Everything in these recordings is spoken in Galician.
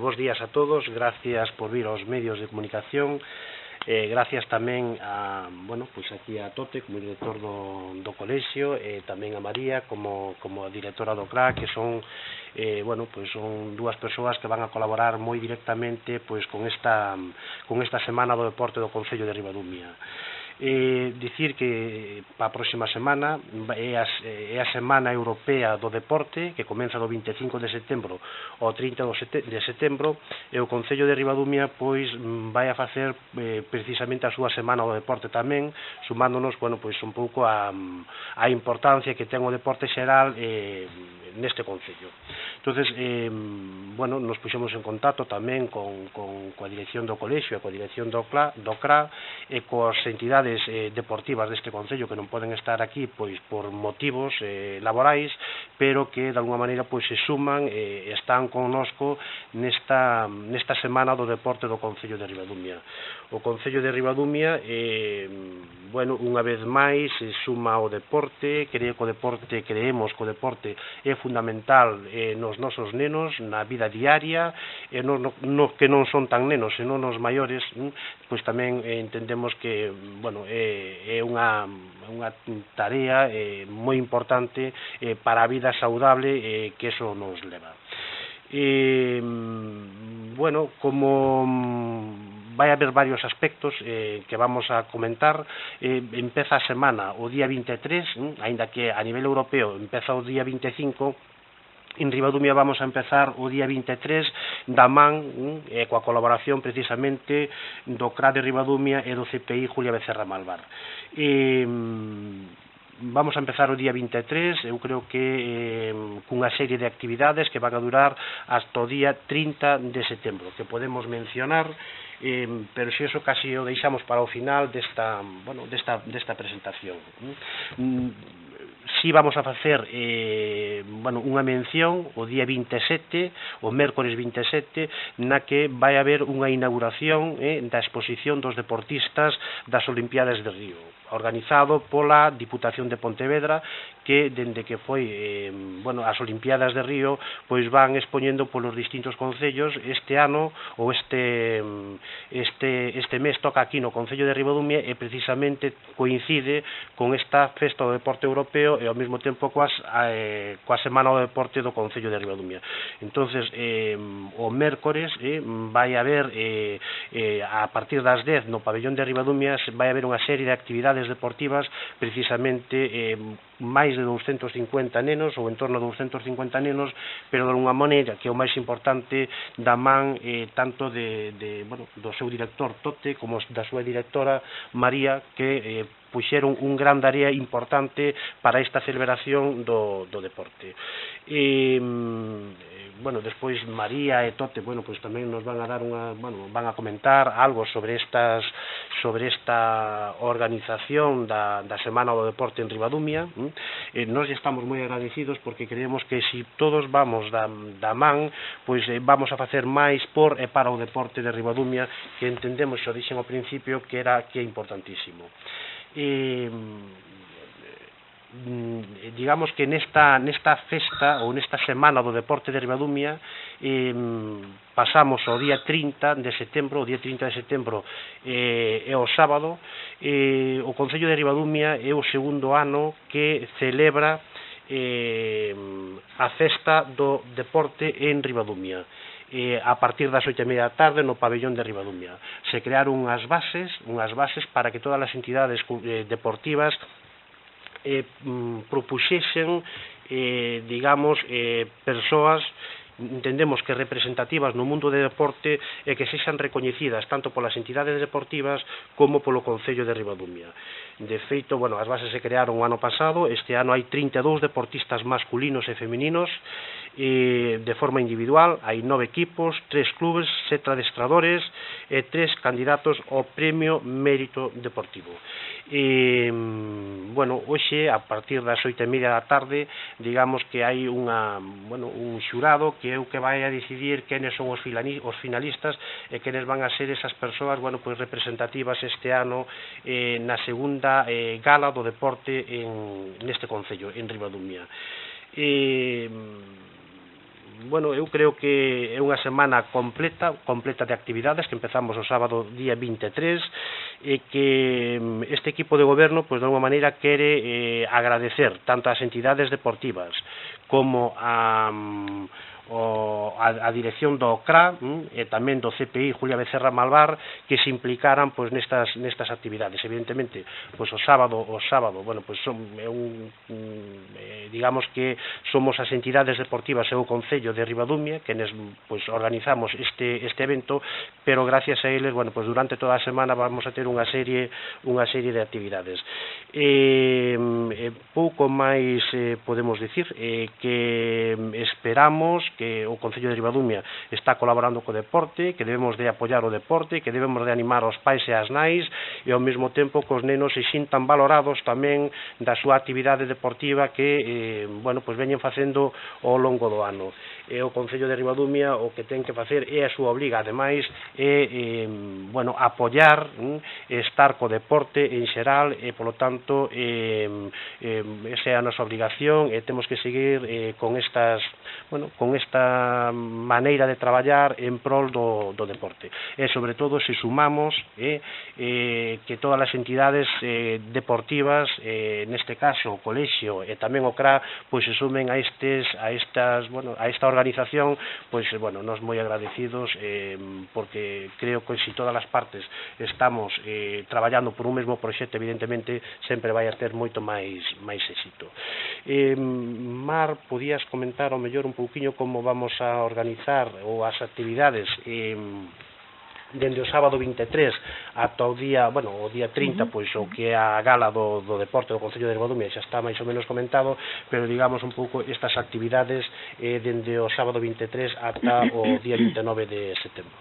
Bos días a todos, gracias por vir aos medios de comunicación, gracias tamén a, pois aquí a Tote como director do colexio, e tamén a María como a directora do CRA, que son, pois son dúas persoas que van a colaborar moi directamente pois con esta semana do deporte do Concello de Ribadumia. Dicir que para a próxima semana é a Semana Europea do Deporte, que comeza do 25 de setembro ao 30 de setembro, e o Concello de Ribadumia pois vai a facer precisamente a súa Semana do Deporte tamén, sumándonos pois un pouco a importancia que ten o deporte xeral neste Concello. Entonces, nos puxemos en contacto tamén coa dirección do colexio e coa dirección do CRA e coas entidades deportivas deste Concello que non poden estar aquí pois por motivos laborais, pero que de alguma maneira pois se suman e están connosco nesta semana do deporte do Concello de Ribadumia. O Concello de Ribadumia, unha vez máis se suma ao deporte, creemos que o deporte é fundamental nos nosos nenos, na vida diaria, e que non son tan nenos, senón nos maiores, pois tamén entendemos que, é unha tarea moi importante para a vida saudable que eso nos leva. Como vai haber varios aspectos que vamos a comentar, empeza a semana o día 23, aínda que a nivel europeo empeza o día 25, en Ribadumia vamos a empezar o día 23 da man coa colaboración precisamente do CRA de Ribadumia e do CPI Julia Becerra Malvar. Vamos a empezar o día 23, eu creo que cunha serie de actividades que van a durar hasta o día 30 de setembro, que podemos mencionar, pero se iso casi o deixamos para o final desta presentación. Si vamos a facer unha mención o día 27, o mércores 27, na que vai haber unha inauguración da exposición dos deportistas das Olimpiadas de Río, organizado pola Diputación de Pontevedra, que dende que foi as Olimpiadas de Río pois van expoñendo polos distintos concellos. Este ano ou este mes toca aquí no Concello de Ribadumia e precisamente coincide con esta festa do deporte europeo e ao mesmo tempo coa Semana do Deporte do Concello de Ribadumia. Entonces, o mércores vai haber a partir das 10 no pabellón de Ribadumia vai haber unha serie de actividades deportivas, precisamente máis de 250 nenos ou en torno a 250 nenos, pero de alguna maneira que é o máis importante da man tanto do seu director Tote como da súa directora María, que puxeron un gran tarea importante para esta celebración do deporte. Despois María e Tote tamén nos van a dar van a comentar algo sobre esta organización da Semana do Deporte en Ribadumia. Nós estamos moi agradecidos porque creemos que se todos vamos da man, pois vamos a facer máis por e para o deporte de Ribadumia, que entendemos, xa o dixen ao principio, que é importantísimo. Digamos que nesta festa ou nesta semana do deporte de Ribadumia pasamos ao día 30 de setembro. O día 30 de setembro é o sábado. O Concello de Ribadumia é o segundo ano que celebra a festa do deporte en Ribadumia. A partir das 8:30 da tarde no pabellón de Ribadumia se crearon unhas bases para que todas as entidades deportivas propuxesen persoas, entendemos que representativas no mundo de deporte e que sexan recoñecidas tanto polas entidades deportivas como polo Concello de Ribadumia. De feito, as bases se crearon o ano pasado. Este ano hai 32 deportistas masculinos e femininos de forma individual. Hai 9 equipos, 3 clubes, 7 adestradores e 3 candidatos ao Premio Mérito Deportivo. Hoxe, a partir das 8:30 da tarde, digamos que hai un xurado que é o que vai a decidir quenes son os finalistas e quenes van a ser esas persoas representativas este ano na segunda gala do deporte neste Concello, en Ribadumia. bueno, eu creo que é unha semana completa de actividades que empezamos o sábado día 23 e que este equipo de goberno, pois de alguma maneira quere agradecer tanto ás entidades deportivas como a dirección do CRA e tamén do CPI Julia Becerra Malvar que se implicaran pois nestas actividades. Evidentemente, pois o sábado, bueno, pois digamos que somos as entidades deportivas e o Concello de Ribadumia que pois organizamos este evento, pero gracias a eles, bueno, pois durante toda a semana vamos a ter unha serie de actividades. Pouco máis podemos dicir que esperamos que o Concello de Ribadumia está colaborando co deporte, que debemos de apoiar o deporte, que debemos de animar os pais e as nais e ao mesmo tempo que os nenos se sintan valorados tamén da súa actividade deportiva que, bueno, pois veñen facendo ao longo do ano. E o Concello de Ribadumia o que ten que facer é a súa obriga, ademais, bueno, apoiar, estar co deporte en xeral e, polo tanto, esa é a nosa obrigación e temos que seguir con esta maneira de traballar en prol do deporte. E, sobre todo, se sumamos que todas as entidades deportivas, neste caso o colexio e tamén o CRA, pois se sumen a esta organización, pois, bueno, nos moi agradecidos porque creo que se todas as partes estamos traballando por un mesmo proxecto, evidentemente sempre vai a ter moito máis éxito. Mar, podías comentar ao mellor un pouquiño como vamos a organizar ou as actividades dende o sábado 23 ata o día 30, pois o que é a gala do deporte do Concello de Ribadumia xa está máis ou menos comentado, pero digamos un pouco estas actividades dende o sábado 23 ata o día 29 de setembro.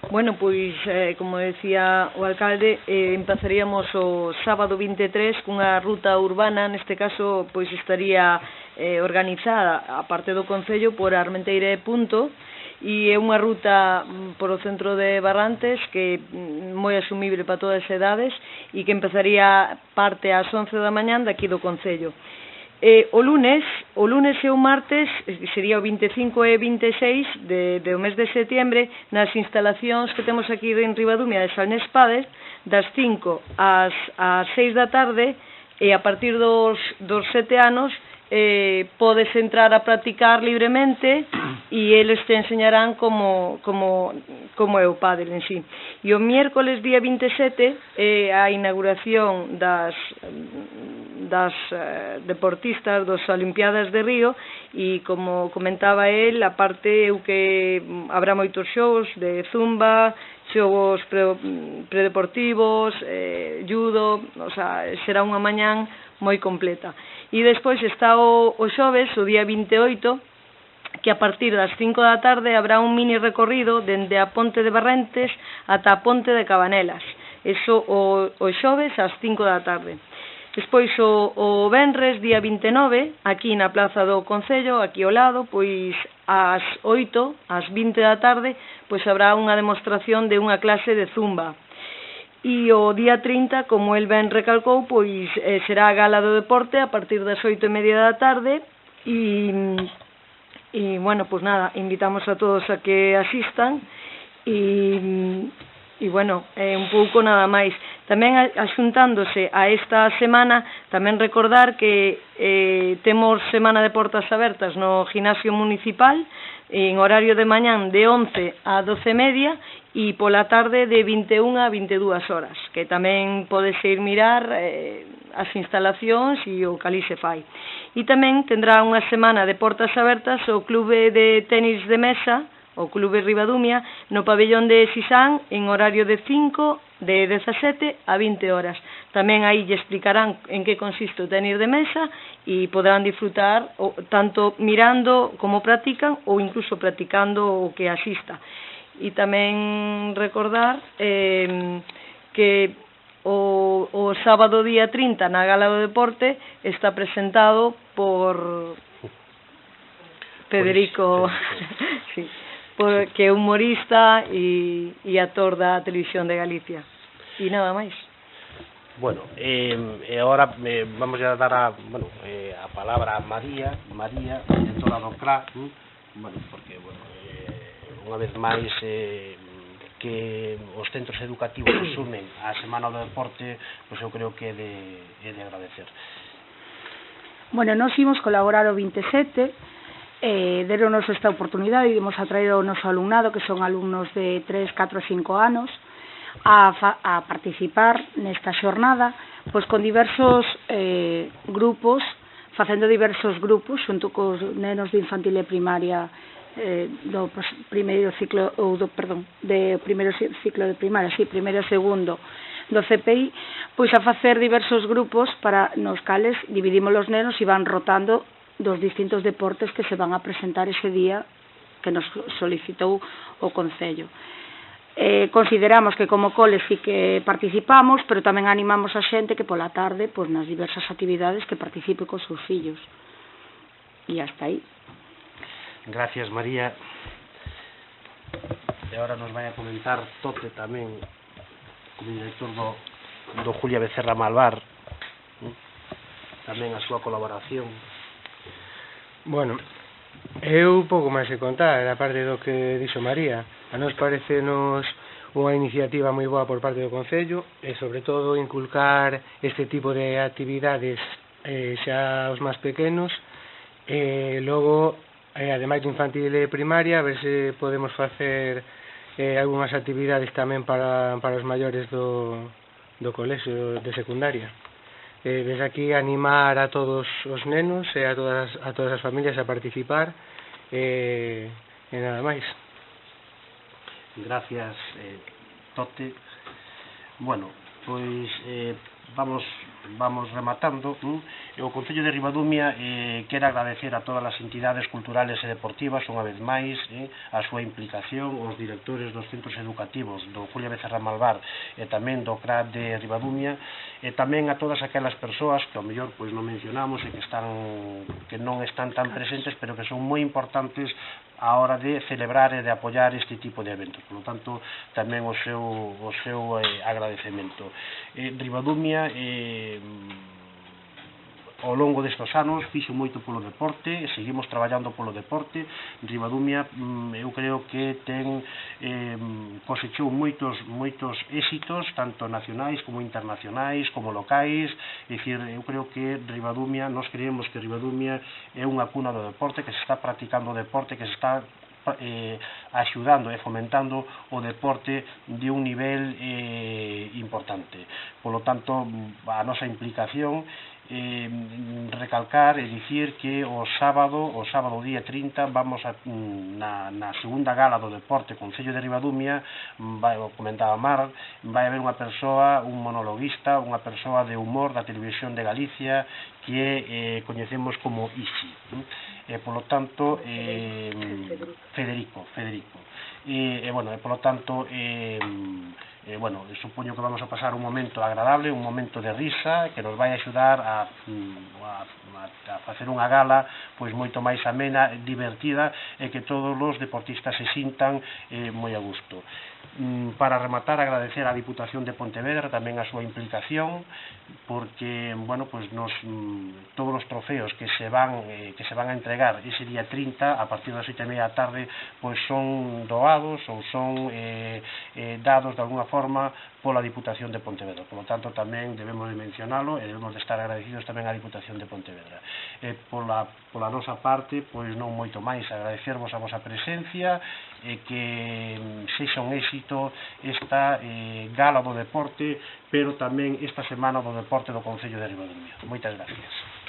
Bueno, pois, como decía o alcalde, empezaríamos o sábado 23 cunha ruta urbana, neste caso, pois estaría organizada, a parte do Concello, por Armenteira e Punto, e é unha ruta por o centro de Barrantes que moi asumible para todas as edades e que empezaría parte ás 11 da mañán daqui do Concello. O lunes e o martes, sería o 25 e 26 do mes de setiembre, nas instalacións que temos aquí en Ribadumia de Salnés Pades, das 5 ás 6 da tarde, e a partir dos 7 anos podes entrar a practicar libremente e eles te enseñarán como é o pádel en sí. E o miércoles día 27 é a inauguración das deportistas dos Olimpiadas de Río e, como comentaba el, a parte que habrá moitos xogos de zumba, xogos predeportivos, judo, o sea, será unha mañán moi completa. E despois está o xoves, o día 28, que a partir das 5 da tarde habrá un mini recorrido dende a Ponte de Barrentes ata a Ponte de Cabanelas. Eso o xoves ás 5 da tarde. Despois o venres, día 29, aquí na Plaza do Concello, aquí ao lado, pois ás 8, ás 20 da tarde, pois habrá unha demostración de unha clase de zumba. E o día 30, como el ben recalcou, pois será a gala do deporte a partir das 8:30 da tarde e bueno, pois nada, invitamos a todos a que asistan e bueno, un pouco nada máis. Tamén axuntándose a esta semana, tamén recordar que temos semana de portas abertas no Gimnasio Municipal en horario de mañán de 11 a 12:30 e pola tarde de 21 a 22 horas, que tamén podes ir mirar as instalacións e o que ali se fai. E tamén tendrá unha semana de portas abertas o Clube de Tenis de Mesa, o Clube Ribadumia, no pabellón de Sisán en horario de 17 a 20 horas. Tamén aí lle explicarán en que consiste o tenis de mesa e poderán disfrutar tanto mirando como practican ou incluso practicando o que asista. E tamén recordar que o sábado día 30 na Gala do Deporte está presentado por Federico, sí, que é humorista e actor da Televisión de Galicia. E nada máis. Bueno, agora vamos a dar a palabra a María, directora do CRA, bueno, porque, unha vez máis, que os centros educativos se sumen á Semana do Deporte, pois eu creo que é de agradecer. Bueno, nós imos colaborar o 27, deronos esta oportunidade e imos a traer o noso alumnado, que son alumnos de 3, 4 e 5 anos, a participar nesta xornada pois con diversos grupos, facendo diversos grupos xunto cos nenos de infantil e primaria do primeiro ciclo de primaria, primeiro e segundo do CPI, pois a facer diversos grupos para nos cales dividimos os nenos e van rotando dos distintos deportes que se van a presentar ese día que nos solicitou o Concello. Consideramos que como cole sí que participamos, pero tamén animamos a xente que pola tarde, pois nas diversas actividades, que participe cos seus fillos. E hasta aí. Gracias, María. E agora nos vai a comentar Tote tamén, como director do Julia Becerra Malvar, tamén a súa colaboración. Bueno, eu pouco máis que contar, a parte do que dixo María. A nos parecenos unha iniciativa moi boa por parte do Concello e, sobre todo, inculcar este tipo de actividades xa aos máis pequenos e logo, ademais de infantil e primaria, a ver se podemos facer algunhas actividades tamén para os maiores do colexio de secundaria. Desde aquí animar a todos os nenos e a todas as familias a participar e nada máis. Gracias, Tote. Bueno, pois vamos rematando. O Concello de Ribadumia quere agradecer a todas as entidades culturales e deportivas unha vez máis a súa implicación, os directores dos centros educativos do Julia Becerra Malvar e tamén do CRA de Ribadumia, e tamén a todas aquelas persoas que ao mellor pois non mencionamos e que non están tan presentes, pero que son moi importantes a hora de celebrar e de apoiar este tipo de eventos. Por lo tanto, tamén o seu agradecemento. Ribadumia ao longo destes anos fixo moito polo deporte e seguimos traballando polo deporte. Ribadumia eu creo que cosechou moitos éxitos, tanto nacionais como internacionais como locais. É dicir, eu creo que Ribadumia, nós creemos que Ribadumia é unha cuna do deporte, que se está practicando o deporte, que se está axudando e fomentando o deporte de un nivel importante. Por lo tanto, a nosa implicación recalcar e dicir que o sábado día 30 vamos na segunda gala do deporte Concello de Ribadumia, comentaba Mar, vai haber unha persoa, un monologuista, unha persoa de humor da Televisión de Galicia que coñecemos como Isi, por lo tanto Federico e por lo tanto supoño que vamos a pasar un momento agradable, un momento de risa que nos vai axudar a facer unha gala pois moito máis amena, divertida e que todos os deportistas se sintan moi a gusto. Para rematar, agradecer á Diputación de Pontevedra tamén a súa implicación, porque todos os trofeos que se van a entregar ese día 30 a partir das 7:30 da tarde pois son doados ou son dados de alguna forma pola Diputación de Pontevedra. Por lo tanto, tamén debemos de mencionalo e debemos de estar agradecidos tamén á Diputación de Pontevedra. Pola nosa parte, pois non moito máis, agradecervos a vosa presencia e que sexa un éxito esta gala do deporte, pero tamén esta semana do deporte do Concello de Ribadumia. Moitas gracias.